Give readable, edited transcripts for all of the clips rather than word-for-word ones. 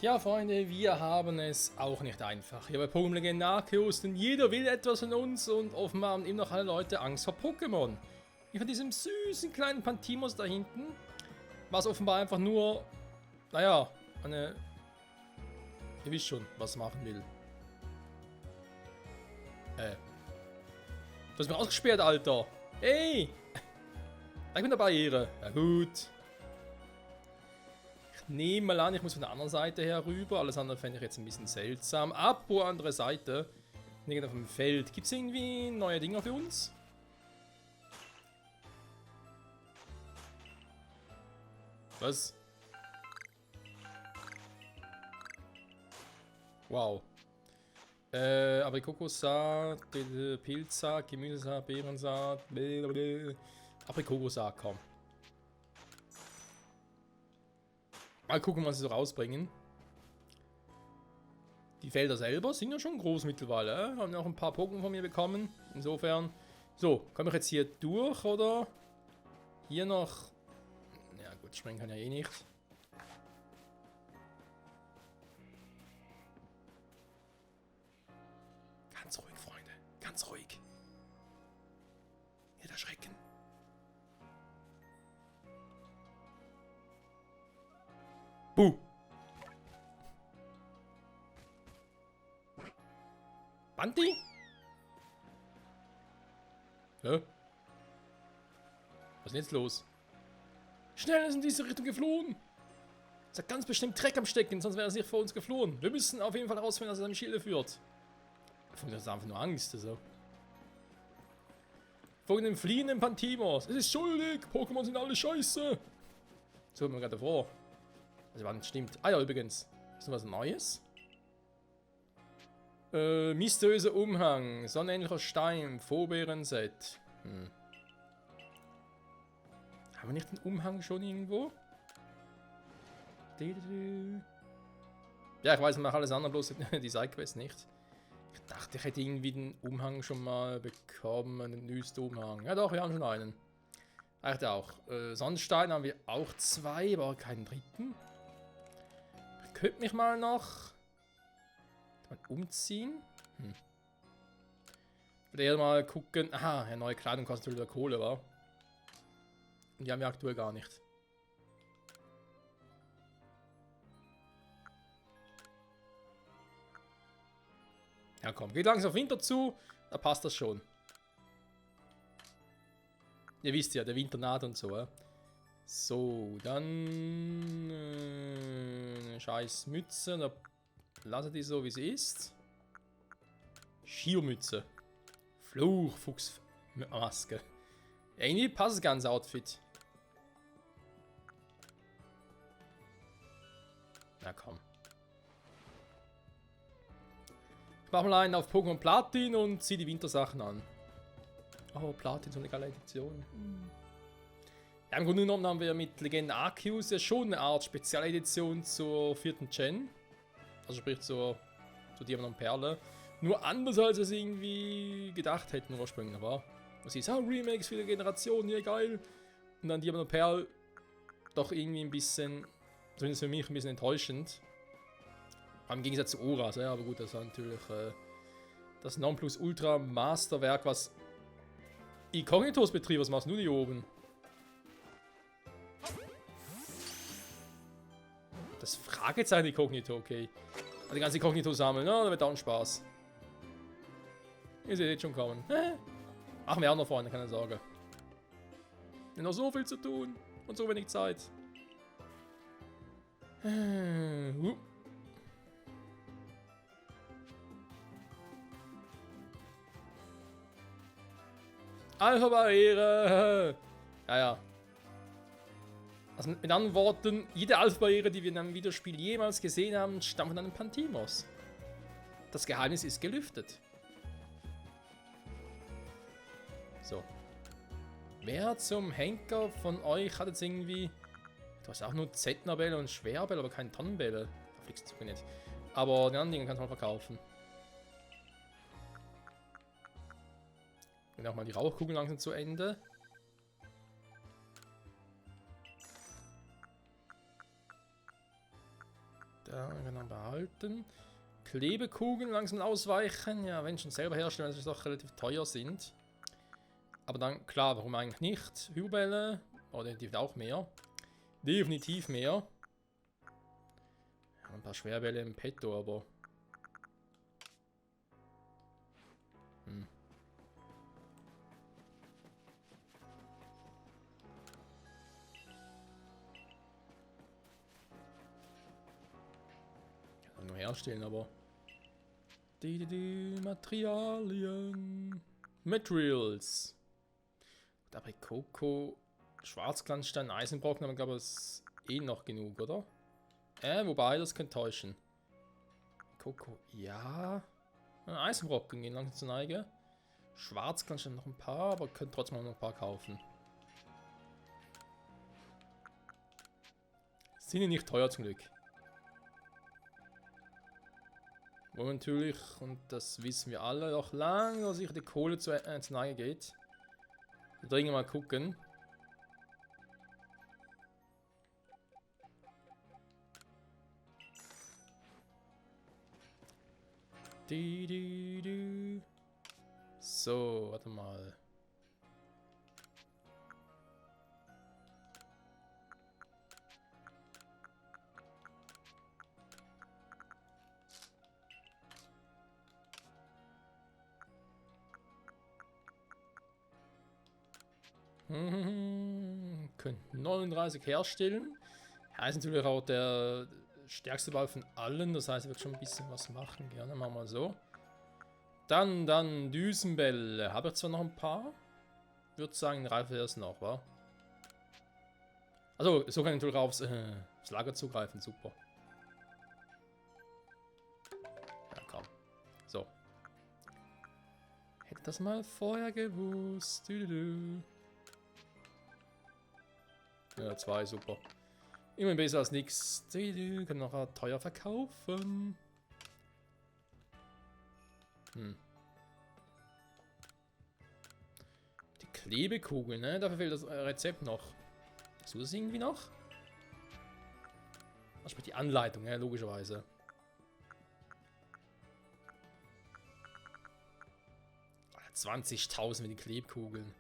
Tja, Freunde, wir haben es auch nicht einfach. Hier bei Pokémon Legenden Arceus, denn jeder will etwas von uns und offenbar haben immer noch alle Leute Angst vor Pokémon. Wie von diesem süßen kleinen Pantimos da hinten, was offenbar einfach nur, naja, ihr wisst schon, was machen will. Du hast mich ausgesperrt, Alter. Hey! Ich bin der Barriere. Ja gut. Ich nehme mal an, ich muss von der anderen Seite her rüber. Alles andere fände ich jetzt ein bisschen seltsam. Apropos andere Seite. Nicht auf dem Feld. Gibt es irgendwie neue Dinger für uns? Was? Wow. Aprikokosaat, Pilzsaat, Gemüsesaat, Beerensaat, Aprikokosaat, komm. Mal gucken, was sie so rausbringen. Die Felder selber sind ja schon groß mittlerweile. Haben noch ein paar Pokémon von mir bekommen. Insofern. So, komme ich jetzt hier durch oder? Hier noch. Ja gut, springen kann ja eh nicht. Ganz ruhig, Freunde. Ganz ruhig. Nicht erschrecken. Buh. Banti? Hä? Was ist denn jetzt los? Schnell ist in diese Richtung geflohen. Es hat ganz bestimmt Dreck am Stecken, sonst wäre er nicht vor uns geflohen. Wir müssen auf jeden Fall herausfinden, dass er seine Schilde führt. Das ist einfach nur Angst, also. Von dem fliehenden Pantimos. Es ist schuldig. Pokémon sind alle scheiße. So kommt mir gerade vor. Also wann stimmt. Ah ja, übrigens. Ist noch was Neues? Mysteriöser Umhang. Sonnenähnlicher Stein. Vorbeeren-Set. Haben wir nicht den Umhang schon irgendwo? Ja, ich weiß, ich mache alles andere, bloß die Sidequest nicht. Ich dachte, ich hätte irgendwie den Umhang schon mal bekommen, einen neuesten Umhang. Ja doch, wir haben schon einen. Eigentlich auch. Sonnenstein haben wir auch zwei, aber keinen dritten. Ich könnte mich mal noch umziehen. Ich würde eher mal gucken. Aha, ja, neue Kleidung kostet wieder Kohle, wa? Und die haben wir aktuell gar nicht. Ja komm, geht langsam auf Winter zu, da passt das schon. Ihr wisst ja, der Winter naht und so. So, dann scheiß Mütze, da lasse die so wie sie ist. Schiermütze. Fluchfuchsmaske. Ja, irgendwie passt das ganze Outfit. Na komm. Ich mach mal einen auf Pokémon Platin und zieh die Wintersachen an. Oh, Platin, so eine geile Edition. Ja, im Grunde genommen haben wir mit Legenden Arceus ja schon eine Art Spezialedition zur 4. Gen. Also sprich zur Diamant und Perle. Nur anders als es irgendwie gedacht hätten ursprünglich, war. Was ist, Remakes für die Generation, ja geil. Und dann Diamant und Perle doch irgendwie ein bisschen, zumindest für mich ein bisschen enttäuschend. Im Gegensatz zu Oras, ja, aber gut, das war natürlich das Nonplusultra-Masterwerk, was Incognitos betrieb. Was machst du hier oben? Das Fragezeichen Inkognito, okay. Also die ganze Inkognito sammeln, ja, da wird auch ein Spaß. Ihr seht jetzt schon kommen. Machen wir auch noch Freunde, keine Sorge. Wir haben noch so viel zu tun und so wenig Zeit. Alpha-Barriere! Ja. Also mit anderen Worten, jede Alpha-Barriere, die wir in einem Videospiel jemals gesehen haben, stammt von einem Pantimos. Das Geheimnis ist gelüftet. So. Wer zum Henker von euch hat jetzt irgendwie... Du hast auch nur Z-Nabelle und Schwerbelle, aber keine Tonnenbälle. Verflixt du nicht. Aber die anderen Dinge kannst du mal verkaufen. Und auch mal die Rauchkugeln langsam zu Ende. Da kann man behalten. Klebekugeln langsam ausweichen. Ja, wenn schon selber herstellen, weil sie doch relativ teuer sind. Aber dann, klar, warum eigentlich nicht? Hübelle, oh, definitiv auch mehr. Definitiv mehr. Ja, ein paar Schwerbälle im Petto, aber... Kann nur herstellen, aber... Materialien. Materials. Dabei Coco, Schwarzglanzstein, Eisenbrocken, aber ich glaube, es ist eh noch genug, oder? Wobei, das könnte täuschen. Coco, ja. Eisenbrocken gehen langsam zur Neige. Schwarzglanzstein noch ein paar, aber können trotzdem auch noch ein paar kaufen. Sind ja nicht teuer zum Glück. Wo natürlich, und das wissen wir alle, auch lange sicher die Kohle zur Neige geht. Dringend mal gucken. So, warte mal. Könnten 39 herstellen. Er ist natürlich auch der stärkste Ball von allen. Das heißt, er wird schon ein bisschen was machen. Gerne, machen wir mal so. Dann Düsenbälle. Habe ich zwar noch ein paar. Würde sagen, reife erst noch, wa? Also, so kann ich natürlich aufs Lager zugreifen. Super. Ja, komm. So. Hätte das mal vorher gewusst. Ja, 2, super. Immerhin besser als nichts. Können noch teuer verkaufen. Die Klebekugel, ne? Dafür fehlt das Rezept noch. Hast du das irgendwie noch? Das spielt die Anleitung, ja, logischerweise. Ah, 20.000 für die Klebkugeln.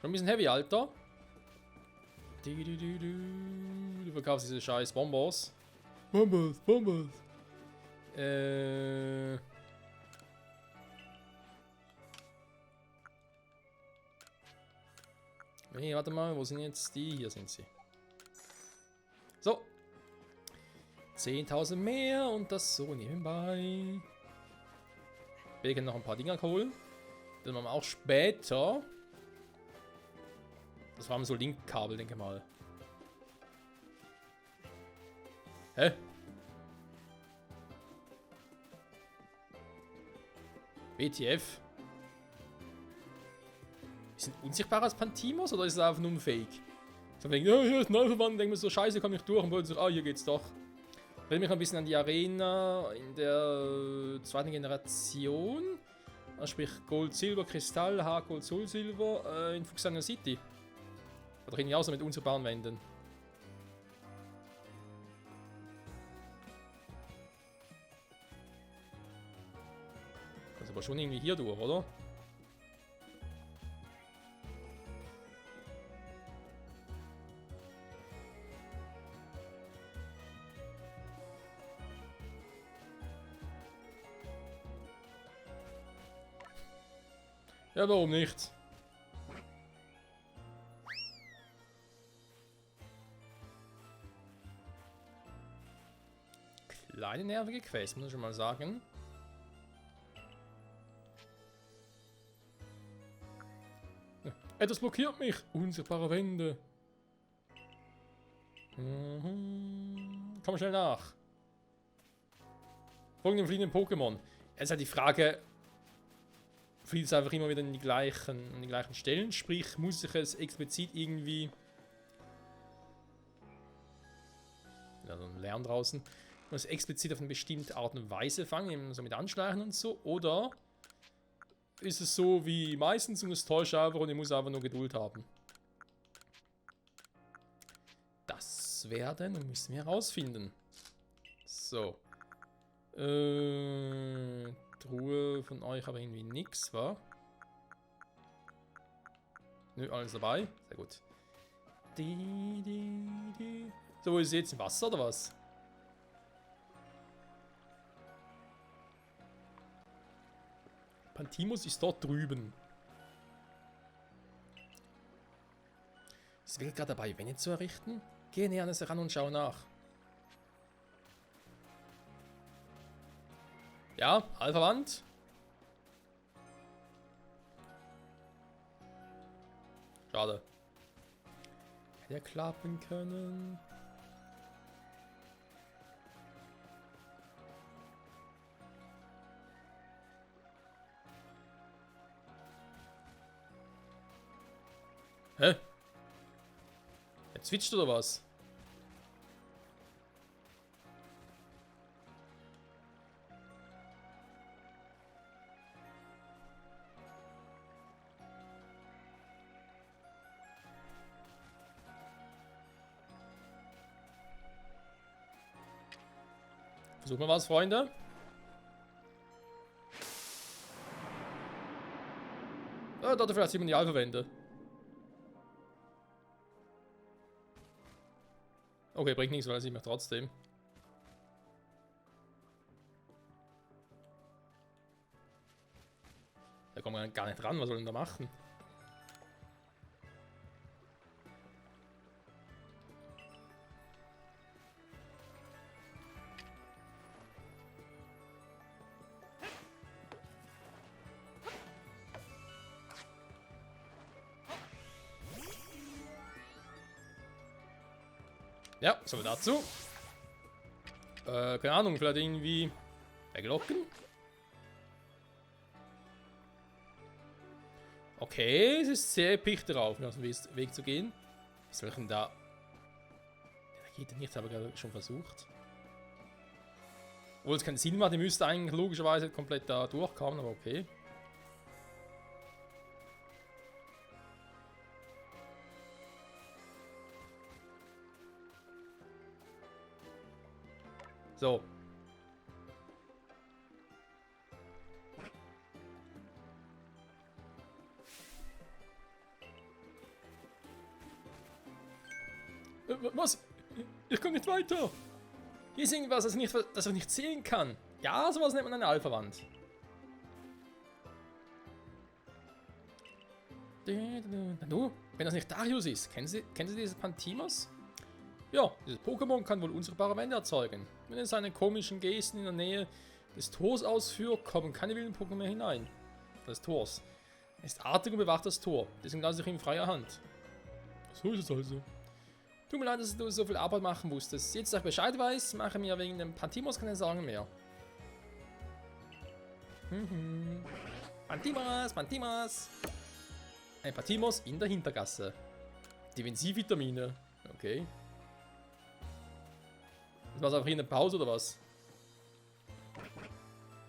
Schon ein bisschen heavy, Alter. Du verkaufst diese scheiß Bonbons. Bonbons. Nee, warte mal, wo sind jetzt die? Hier sind sie. So. 10.000 mehr und das so nebenbei. Wir können noch ein paar Dinger holen. Dann machen wir auch später. Das waren so Linkkabel, denke ich mal. Hä? WTF? Sind unsichtbar als Pantimos oder ist es einfach nur ein Fake? So denken, ja, hier ist ein Neuverband, denken wir so, scheiße, komm nicht durch und wollen so, ah, hier geht's doch. Erinnere mich ein bisschen an die Arena in der zweiten Generation. Sprich Gold, Silber, Kristall, Hardgold, Soul Silver in Fuxania City. Da reden wir auch so mit unsichtbaren Wänden. Das ist aber schon irgendwie hier durch, oder? Ja, warum nicht? Kleine nervige Quest, muss ich schon mal sagen. Etwas blockiert mich. Unsichtbare Wände. Komm schnell nach. Folgen dem fliegenden Pokémon. Jetzt ist halt die Frage, fließt es einfach immer wieder an die gleichen Stellen. Sprich, muss ich es explizit irgendwie... Ja, so ein Lärm draußen. Muss explizit auf eine bestimmte Art und Weise fangen, eben so mit Anschleichen und so. Oder ist es so wie meistens und es täuscht einfach und ich muss einfach nur Geduld haben. das werden und müssen wir herausfinden. So. Truhe von euch aber irgendwie nichts, wa? Nö, alles dabei. Sehr gut. So, wo ist sie jetzt im Wasser oder was? Pantimos ist dort drüben. Ist Will gerade dabei, Wände zu errichten? Geh näher an es heran und schau nach. Ja, Alpha-Wand. Schade. Hätte ja klappen können. Hä? Er zwitscht oder was? Versuchen wir was, Freunde. Dafür vielleicht 7 Jahre verwende. Okay, bringt nichts, weil es ich mache trotzdem. Da kommen wir gar nicht ran, was soll denn da machen? Ja, so viel dazu. Keine Ahnung, vielleicht irgendwie weglocken. Okay, es ist sehr episch darauf, auf den Weg zu gehen. Was soll ich denn da? Da geht ja nichts, habe ich gerade schon versucht. Obwohl es keinen Sinn macht, die müsste eigentlich logischerweise komplett da durchkommen, aber okay. So. Was? Ich komme nicht weiter. Hier ist irgendwas, das ich nicht sehen kann. Ja, sowas nennt man eine Alpha-Wand. Du, wenn das nicht Darius ist, kennen Sie dieses Pantimos? Ja, dieses Pokémon kann wohl unsichtbare Wände erzeugen. Wenn es seine komischen Gesten in der Nähe des Tors ausführt, kommen keine wilden Pokémon mehr hinein. Das Tors. Er ist artig und bewacht das Tor. Deswegen lasse ich ihn in freier Hand. So ist es also. Tut mir leid, dass du so viel Arbeit machen musstest. Jetzt, da ich Bescheid weiß, mache mir wegen dem Pantimos keine Sorgen mehr. Pantimos! Ein Pantimos in der Hintergasse. Defensivvitamine. Okay. Das war's einfach hier eine Pause oder was?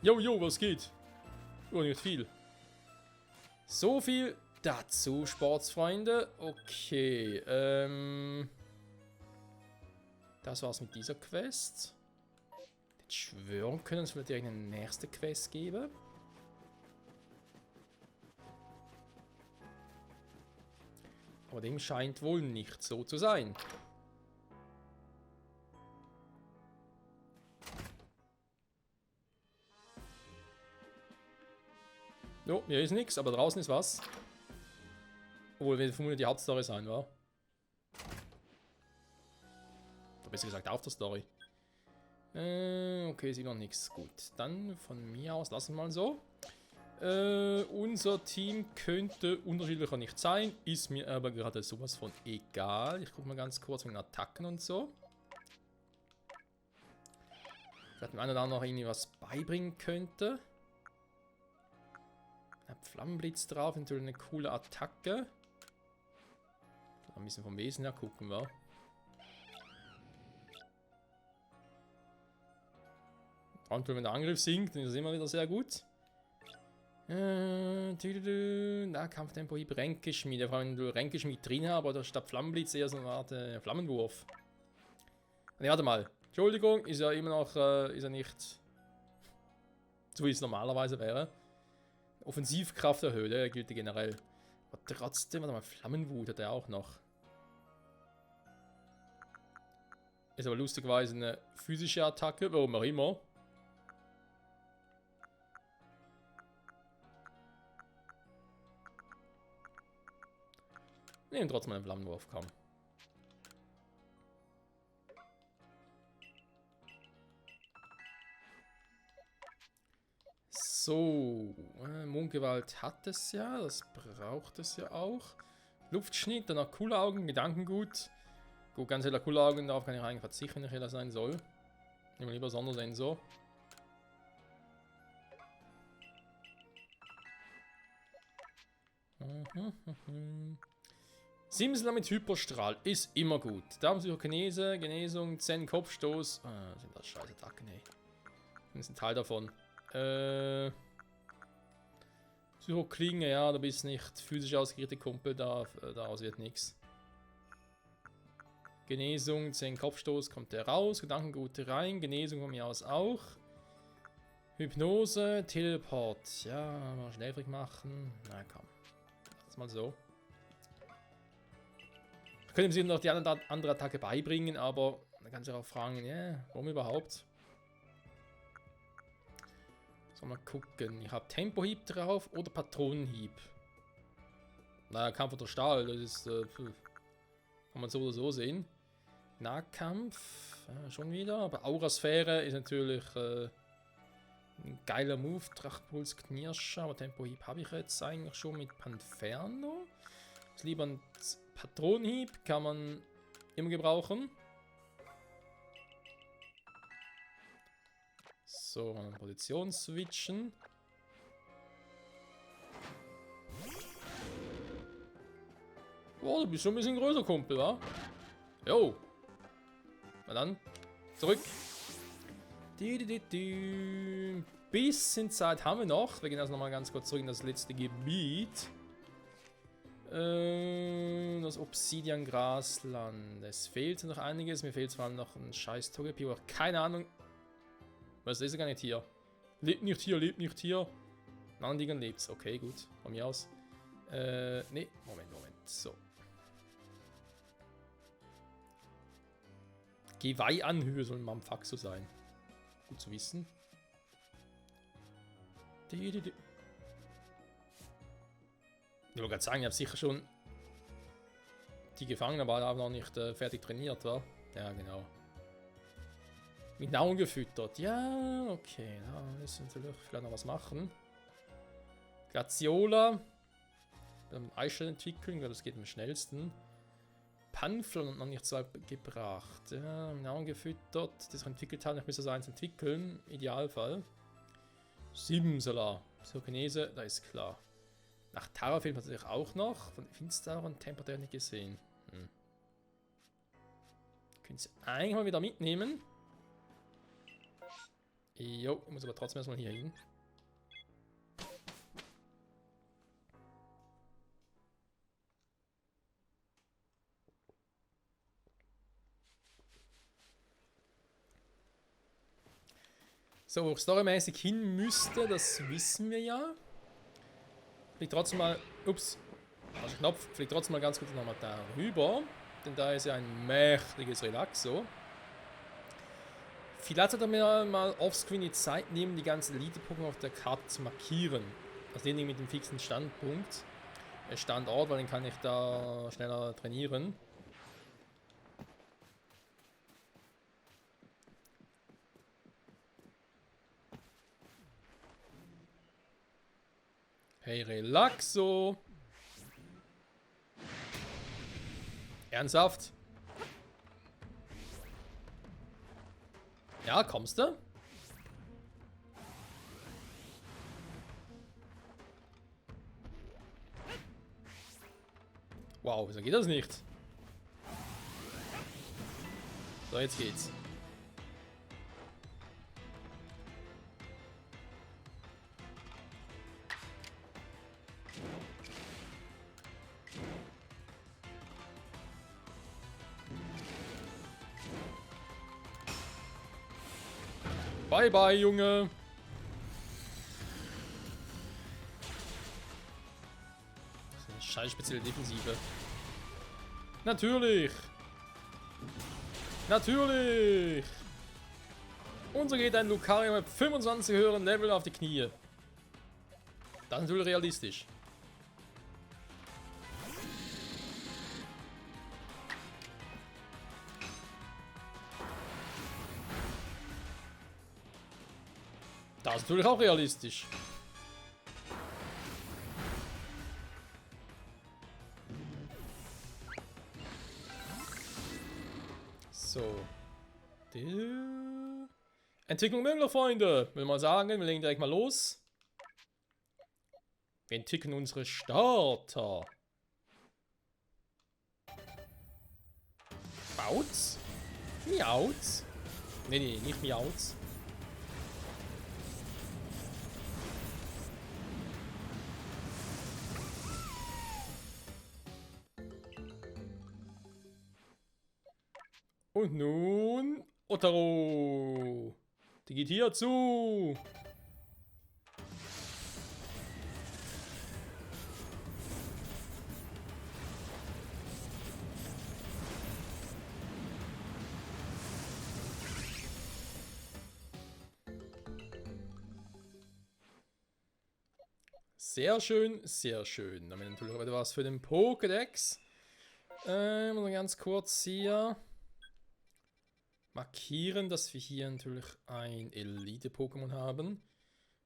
Jo, was geht? Oh, nicht viel. So viel dazu, Sportsfreunde. Okay, das war's mit dieser Quest. Jetzt schwören können, es wird eine nächste Quest geben. Aber dem scheint wohl nicht so zu sein. Jo, hier ist nichts, aber draußen ist was. Obwohl, wir vermutlich die Hauptstory sein, war. Oder besser gesagt, auf der Story. Okay, sieht noch nichts. Gut, dann von mir aus lassen wir mal so. Unser Team könnte unterschiedlicher nicht sein, ist mir aber gerade sowas von egal. Ich gucke mal ganz kurz mit den Attacken und so. Vielleicht dem einen oder anderen noch irgendwie was beibringen könnte. Flammenblitz drauf, natürlich eine coole Attacke. Ein bisschen vom Wesen her gucken wir. Und wenn der Angriff sinkt, dann ist das immer wieder sehr gut. Kampftempo-Hieb, Ränkeschmiede. Vor allem, wenn du Ränkeschmied drin hast, aber da statt Flammenblitz eher so eine Art Flammenwurf. Ne, warte mal. Entschuldigung, ist ja immer noch, ist ja nicht so wie es normalerweise wäre. Offensivkraft erhöht, ja, gilt ja generell. Aber trotzdem, warte mal, Flammenwut hat er auch noch. Ist aber lustigerweise eine physische Attacke, warum auch immer. Nehmen trotzdem einen Flammenwurf, komm. So, Mondgewalt hat es ja, das braucht es ja auch. Luftschnitt, danach Kulaugen, Gedankengut. Gut, ganz heller Kulaugen, darauf kann ich eigentlich verzichten, wenn ich heller sein soll. Nehmen wir lieber Sondersensor. Simsler mit Hyperstrahl ist immer gut. Darmpsychokinese, Genesung, Zen, Kopfstoß. Sind das scheiß Attacken, ey. Das ist ein Teil davon. Psychoklinge, ja, du bist nicht physisch ausgerichtete Kumpel, daraus wird nichts. Genesung, 10 Kopfstoß kommt der raus, Gedankengute rein, Genesung von mir aus auch. Hypnose, Teleport, ja, mal schläfrig machen. Na komm, lass mal so. Ich könnte ihm noch die andere Attacke beibringen, aber dann kannst du auch fragen, ja, warum überhaupt? So, mal gucken. Ich habe Tempohieb drauf oder Patronenhieb. Naja, Kampf unter Stahl, das ist, kann man so oder so sehen. Nahkampf, schon wieder, aber Aurasphäre ist natürlich ein geiler Move. Trachtpuls, Knirscher, aber Tempohieb habe ich jetzt eigentlich schon mit Panferno. Ist lieber ein Patronenhieb, kann man immer gebrauchen. So, Position switchen. Oh, du bist schon ein bisschen größer, Kumpel, wa? Jo. Na dann, zurück. Bisschen Zeit haben wir noch. Wir gehen also nochmal ganz kurz zurück in das letzte Gebiet. Das Obsidian-Grasland. Es fehlt noch einiges. Mir fehlt vor allem noch ein scheiß Togepi. Keine Ahnung. Was ist gar nicht hier? Lebt nicht hier, lebt nicht hier. In anderen Dingen lebt's. Okay, gut. Von mir aus. Nee, Moment. So. Geweih-Anhöhe soll Mamfaxo sein. Gut zu wissen. Ich wollte gerade sagen, ich habe sicher schon die Gefangenen, aber noch nicht fertig trainiert, wa? Ja, genau. Mit Nahrung gefüttert. Ja, okay. Da müssen wir natürlich vielleicht noch was machen. Glaciola. Beim Eisstellen entwickeln, weil das geht am schnellsten. Panflon und noch nicht so gebracht. Ja, Nahrung gefüttert. Das entwickelt haben, ich müsste so eins entwickeln. Idealfall. Simsala. Psychokinese, da ist klar. Nach Tara fehlt natürlich auch noch. Von Finster und temporär nicht gesehen. Können Sie eigentlich mal wieder mitnehmen. Jo, ich muss aber trotzdem erstmal hier hin. So, wo ich storymäßig hin müsste, das wissen wir ja. Fliegt trotzdem mal. Ups. Also Knopf. Fliegt trotzdem mal ganz kurz nochmal da rüber. Denn da ist ja ein mächtiges Relaxo. Vielleicht sollte er mir mal offscreen die Zeit nehmen, die ganzen Elite-Pokémon auf der Karte zu markieren. Also den mit dem fixen Standpunkt. Standort, weil den kann ich da schneller trainieren. Hey, Relaxo! Ernsthaft? Ja, kommst du? Wow, wieso geht das nicht? So, jetzt geht's. Bye bye, Junge. Das ist eine scheiß spezielle Defensive. Natürlich. Natürlich. Und so geht ein Lucario mit 25 höheren Level auf die Knie. Das ist natürlich realistisch. Das ist natürlich auch realistisch. So. Entwicklung möglich, Freunde. Will mal sagen, wir legen direkt mal los. Wir entwickeln unsere Starter. Bauts? Miauts? Nee, nicht Miauts. Und nun Otaro. Die geht hier zu. Sehr schön, sehr schön. Dann haben wir natürlich wieder was für den Pokédex. Mal ganz kurz hier markieren, dass wir hier natürlich ein Elite-Pokémon haben.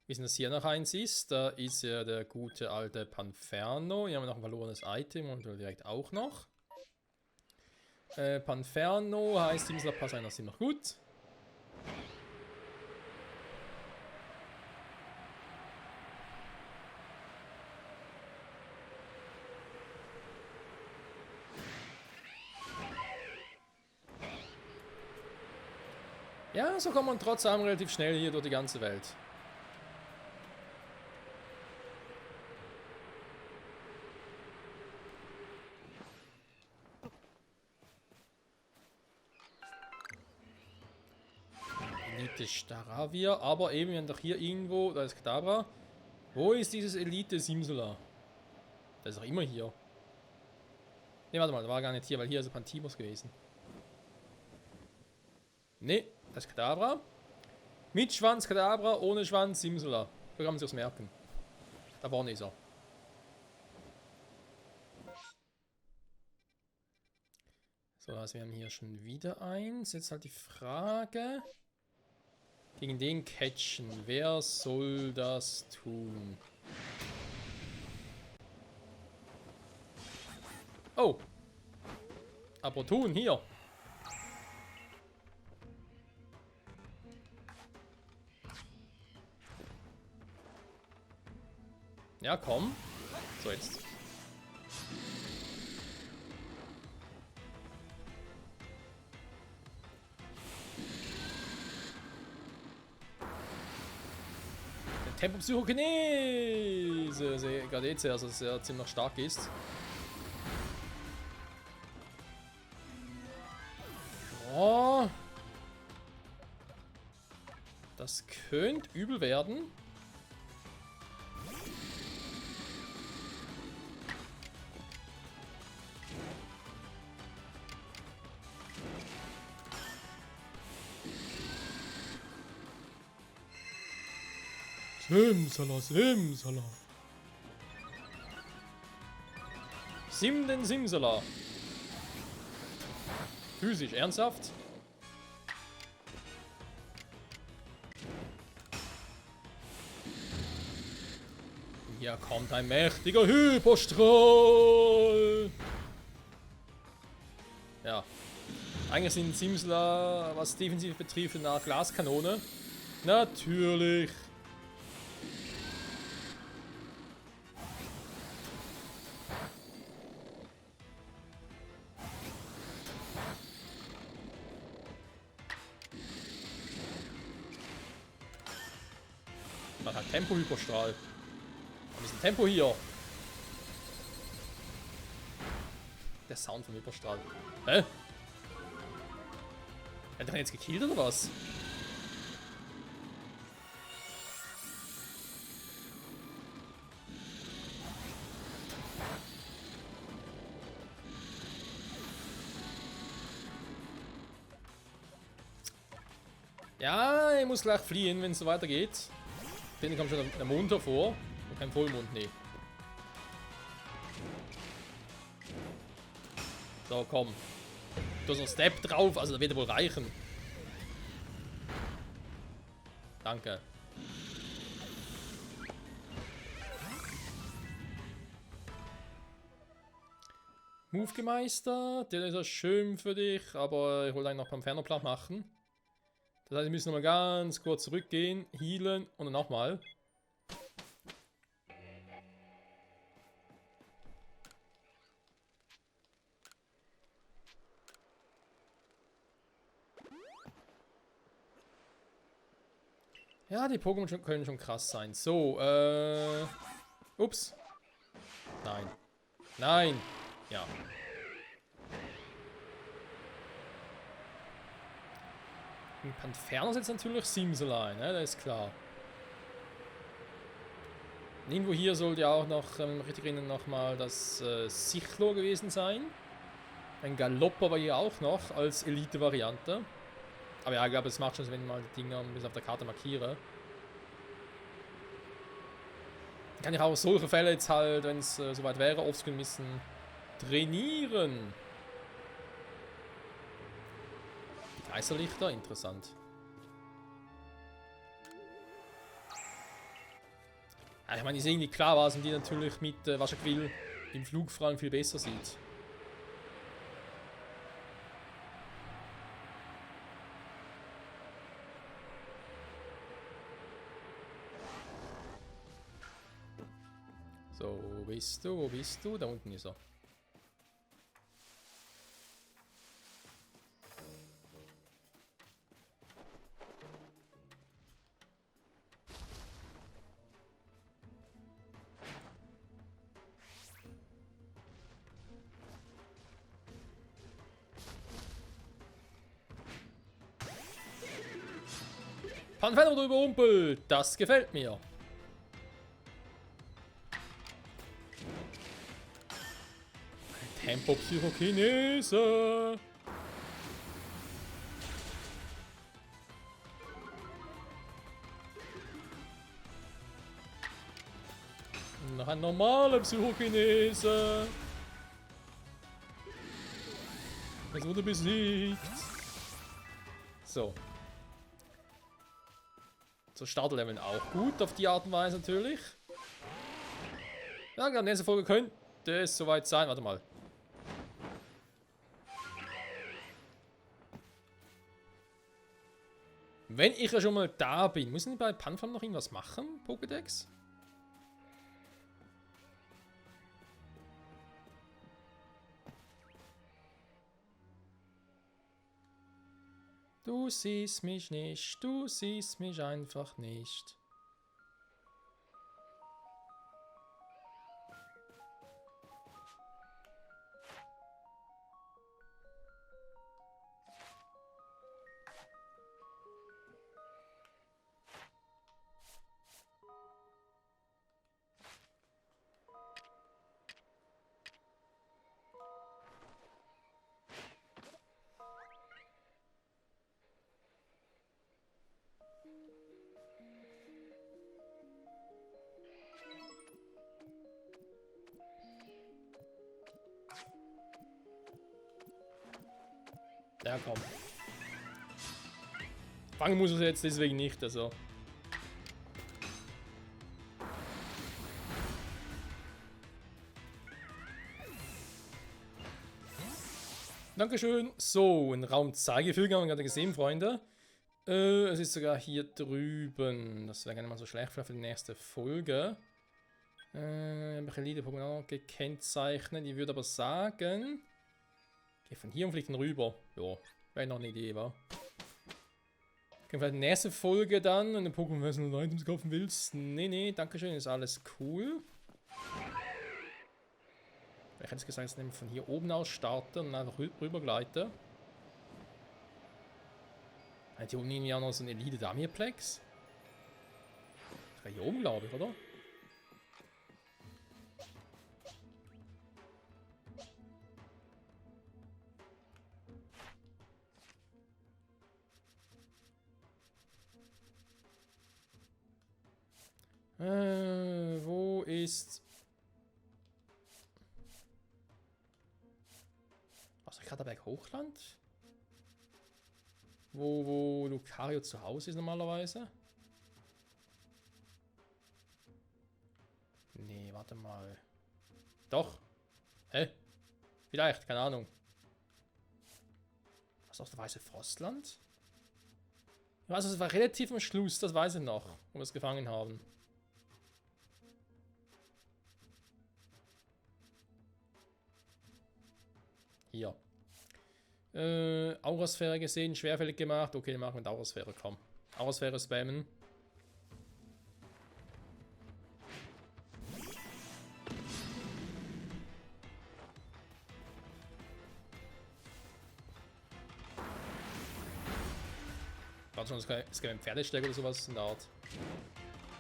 Wir wissen, dass hier noch eins ist. Da ist ja der gute alte Panferno. Hier haben wir noch ein verlorenes Item und direkt auch noch. Panferno heißt, Simsler Pass einer sind noch gut. Ja, so kommt man trotz allem relativ schnell hier durch die ganze Welt. Elite Staravia, aber eben, wir haben doch hier irgendwo, da ist Kadabra. Wo ist dieses Elite Simsula? Das ist doch immer hier. Ne, warte mal, da war gar nicht hier, weil hier ist ein Pantimos gewesen. Ne, das ist Kadabra. Mit Schwanz Kadabra, ohne Schwanz Simsula. So kann man sich das merken. Da vorne ist er. So, also wir haben hier schon wieder eins. Jetzt halt die Frage. Gegen den catchen. Wer soll das tun? Oh. Aber tun, hier. Ja, komm. So, jetzt. Der Tempo-Psychokinese. Gerade jetzt, also dass er ziemlich stark ist. Oh. Das könnte übel werden. Simsala, Simsala. Den Simsala. Physisch, ernsthaft? Hier kommt ein mächtiger Hyperstrahl. Ja. Eigentlich sind Simsala, was defensiv betrifft, eine Glaskanone. Natürlich. Das hat Tempo-Hyperstrahl. Ein bisschen Tempo hier. Der Sound vom Hyperstrahl. Hä? Hat er ihn jetzt gekillt oder was? Ja, ich muss gleich fliehen, wenn es so weitergeht. Dann kommt schon der Mond hervor. Und kein Vollmond, nee. So, komm. Du hast noch Step drauf, also da wird er wohl reichen. Danke. Move gemeistert, der ist ja schön für dich, aber ich wollte eigentlich noch beim Fernerplan machen. Das heißt, wir müssen nochmal ganz kurz zurückgehen, healen und dann nochmal. Ja, die Pokémon können schon krass sein. So, ups. Nein. Nein. Ja. Im Panferno sitzt natürlich Simsalai, ne? Das ist klar. Und irgendwo hier sollte ja auch noch, richtig erinnern, nochmal das Sichlo gewesen sein. Ein Galopper war hier auch noch als Elite-Variante. Aber ja, ich glaube, es macht schon, wenn ich mal die Dinger bis auf der Karte markiere. Kann ich auch solche Fälle jetzt halt, wenn es soweit wäre, offscreen müssen trainieren. Die Geisterlichter, interessant. Ja, ich meine, ist irgendwie klar, was und die natürlich mit Waschaquill im Flug vor allem viel besser sieht. So, wo bist du? Wo bist du? Da unten ist er. Panferno wurde überrumpelt. Das gefällt mir. Tempo-Psychokinese. Noch ein normaler Psychokinese. Es wurde besiegt. So. So Startleveln auch gut auf die Art und Weise natürlich. Ja, in der nächsten Folge könnte es soweit sein. Warte mal. Wenn ich ja schon mal da bin, müssen wir bei Panfam noch irgendwas machen, Pokédex? Du siehst mich nicht, du siehst mich einfach nicht. Ja, komm. Fangen muss es jetzt deswegen nicht, also. Dankeschön. So, ein Raum Zeigefüge haben wir gerade gesehen, Freunde. Es ist sogar hier drüben. Das wäre gar nicht mal so schlecht für die nächste Folge. Welche Elite-Pokémon gekennzeichnet? Ich würde aber sagen. Geh von hier und fliegt dann rüber. Ja, wäre noch eine Idee, wa? Können wir die nächste Folge dann in den Pokémon, wenn du Items kaufen willst? Nee, dankeschön, ist alles cool. Ich hätte jetzt gesagt, dass ich von hier oben aus starte und einfach rüber gleite. Hat hier oben irgendwie auch noch so ein Elite Damirplex? Das war hier oben, glaube ich, oder? Wo ist... Was, gerade Berg Hochland? Wo Lucario zu Hause ist normalerweise? Nee, warte mal. Doch. Hä? Vielleicht, keine Ahnung. Was auf der Weiße Frostland? Ich weiß, es war relativ am Schluss, das weiß ich noch, wo wir es gefangen haben. Hier. Aurasphäre gesehen, schwerfällig gemacht. Okay, dann machen wir mit Aurasphäre, komm. Aurasphäre spammen. Warte schon, es gibt ein Pferdestärke oder sowas in der Art.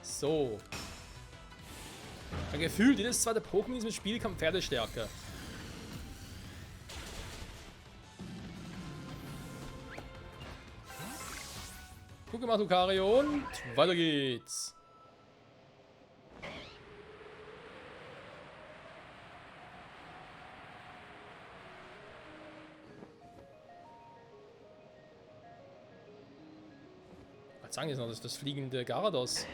So. Ein Gefühl, jedes zweite Pokémon in diesem Spiel kann Pferdestärke. Guck mal, Lucario, und weiter geht's. Was sagen die noch? Das ist das fliegende Gyarados.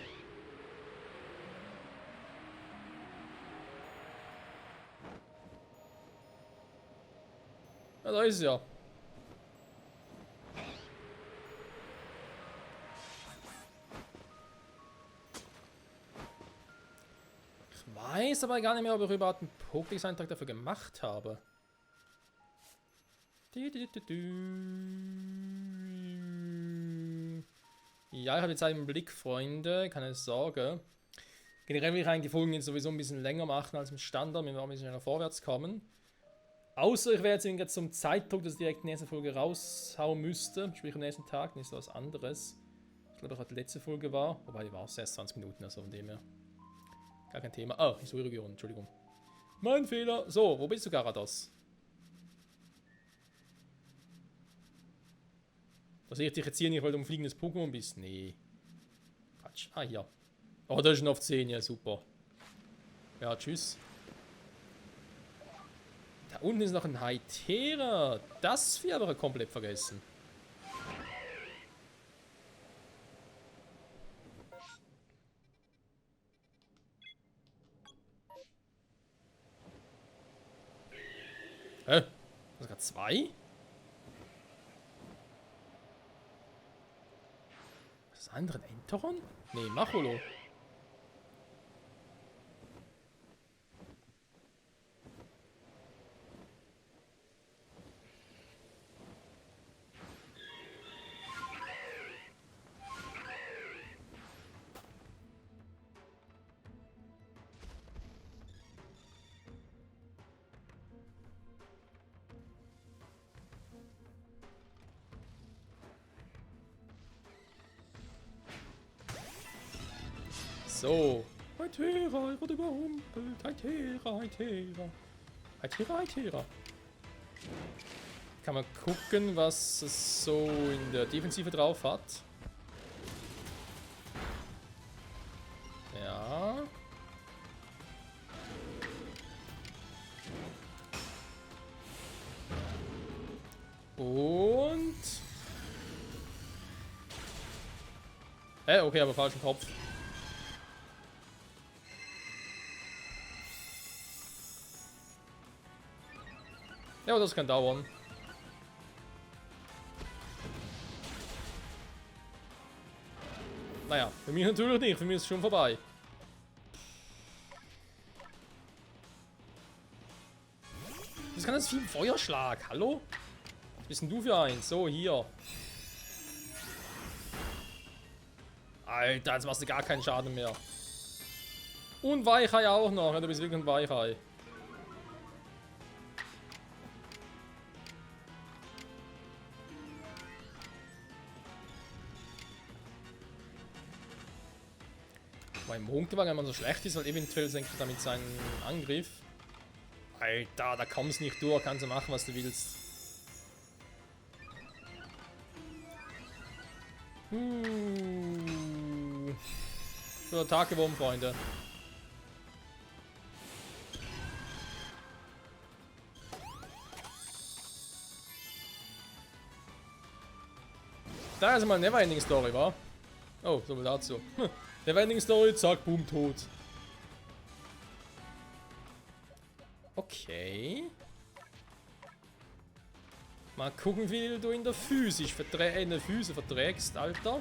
Ja, da ist es ja. Ich weiß aber gar nicht mehr, ob ich überhaupt einen Pokédesign-Tag dafür gemacht habe. Ja, ich habe jetzt einen Blick, Freunde, keine Sorge. Generell will ich eigentlich die Folgen jetzt sowieso ein bisschen länger machen als im Standard, wenn wir ein bisschen schneller vorwärts kommen. Außer ich werde jetzt zum Zeitdruck, dass ich direkt die nächste Folge raushauen müsste, sprich am nächsten Tag, nicht so was anderes. Ich glaube, auch die letzte Folge war, wobei die war es erst 20 Minuten, also von dem her. Gar kein Thema. Oh, Historie-Region, Entschuldigung. Mein Fehler. So, wo bist du, Gyarados? Da sehe ich dich jetzt hier nicht, weil du ein fliegendes Pokémon bist. Nee. Quatsch. Ah, hier. Oh, da ist schon auf 10, ja, super. Ja, tschüss. Da unten ist noch ein Hytera. Das wir aber komplett vergessen. Hä? Was, gerade 2? Was ist das andere? Ein Enteron? Nee, Macholo. So. Hytera, ich wurde überrumpelt. Hytera, Hytera. Hytera, Hytera. Kann man gucken, was es so in der Defensive drauf hat. Ja. Und... okay, aber falschen Kopf. Ja, aber das kann dauern. Naja, für mich natürlich nicht, für mich ist es schon vorbei. Was kann das Vieh? Feuerschlag, hallo? Was bist denn du für eins? So, hier. Alter, jetzt machst du gar keinen Schaden mehr. Und Weichei auch noch, ja, du bist wirklich ein Weichei. Mein Mondgewang, wenn man so schlecht ist, halt eventuell senkt er damit seinen Angriff. Alter, da kommst du nicht durch, kannst du machen, was du willst. So, Tag gewonnen, Freunde. Da ist mal eine Neverending Story, wa? Oh, so viel dazu. Neverending Story, zack, boom, tot. Okay. Mal gucken, wie du in der Füße verträgst, Alter.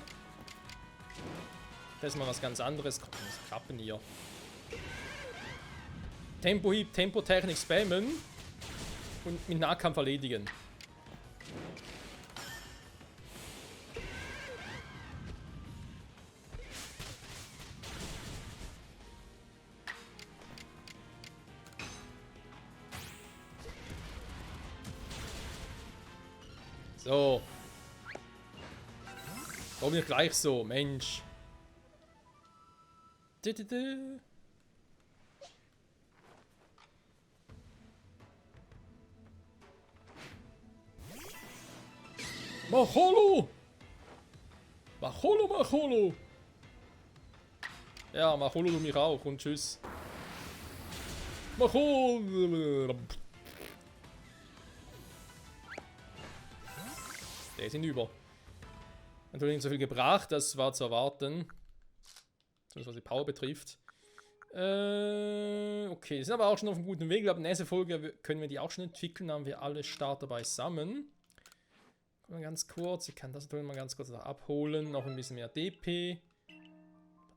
Das ist mal was ganz anderes. Komm, was klappen hier? Tempohieb, Tempotechnik spammen. Und mit Nahkampf erledigen. So. Warum nicht gleich so, Mensch. Macholo! Macholo, Macholo! Ja, Macholo du mich auch und tschüss. Macholo! Der ist hinüber. Natürlich nicht so viel gebracht, das war zu erwarten. Zumindest was die Power betrifft. Okay, die sind aber auch schon auf einem guten Weg. Ich glaube, nächste Folge können wir die auch schon entwickeln. Dann haben wir alle Starter beisammen. Mal ganz kurz, ich kann das natürlich mal ganz kurz noch abholen. Noch ein bisschen mehr DP.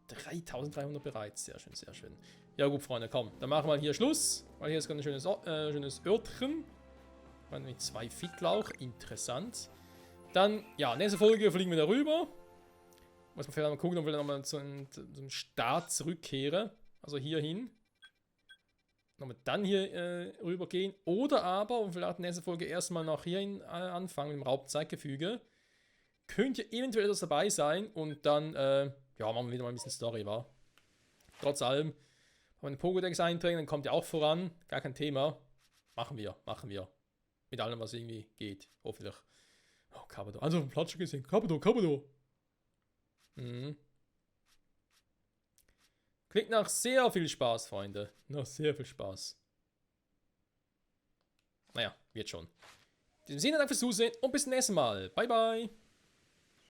3300 bereits, sehr schön, sehr schön. Ja gut, Freunde, komm, dann machen wir hier Schluss. Weil hier ist gerade ein schönes Örtchen. Mit 2 Fittlauch, interessant. Dann, ja, nächste Folge fliegen wir darüber. Muss man vielleicht mal gucken, ob wir dann nochmal zum Start zurückkehren. Also hier hin. Nochmal dann hier rüber gehen. Oder aber, und vielleicht nächste Folge erstmal noch hier anfangen mit dem Raubzeitgefüge. Könnte eventuell etwas dabei sein. Und dann, ja, machen wir wieder mal ein bisschen Story, wa? Trotz allem, wenn wir den Pokédex eintragen, dann kommt ja auch voran. Gar kein Thema. Machen wir, machen wir. Mit allem, was irgendwie geht. Hoffentlich. Oh, Kabado. Also auf dem Platz schon gesehen. Kabado, Kabado. Mhm. Klingt nach sehr viel Spaß, Freunde. Nach sehr viel Spaß. Naja, wird schon. In diesem Sinne, danke fürs Zusehen und bis zum nächsten Mal. Bye, bye.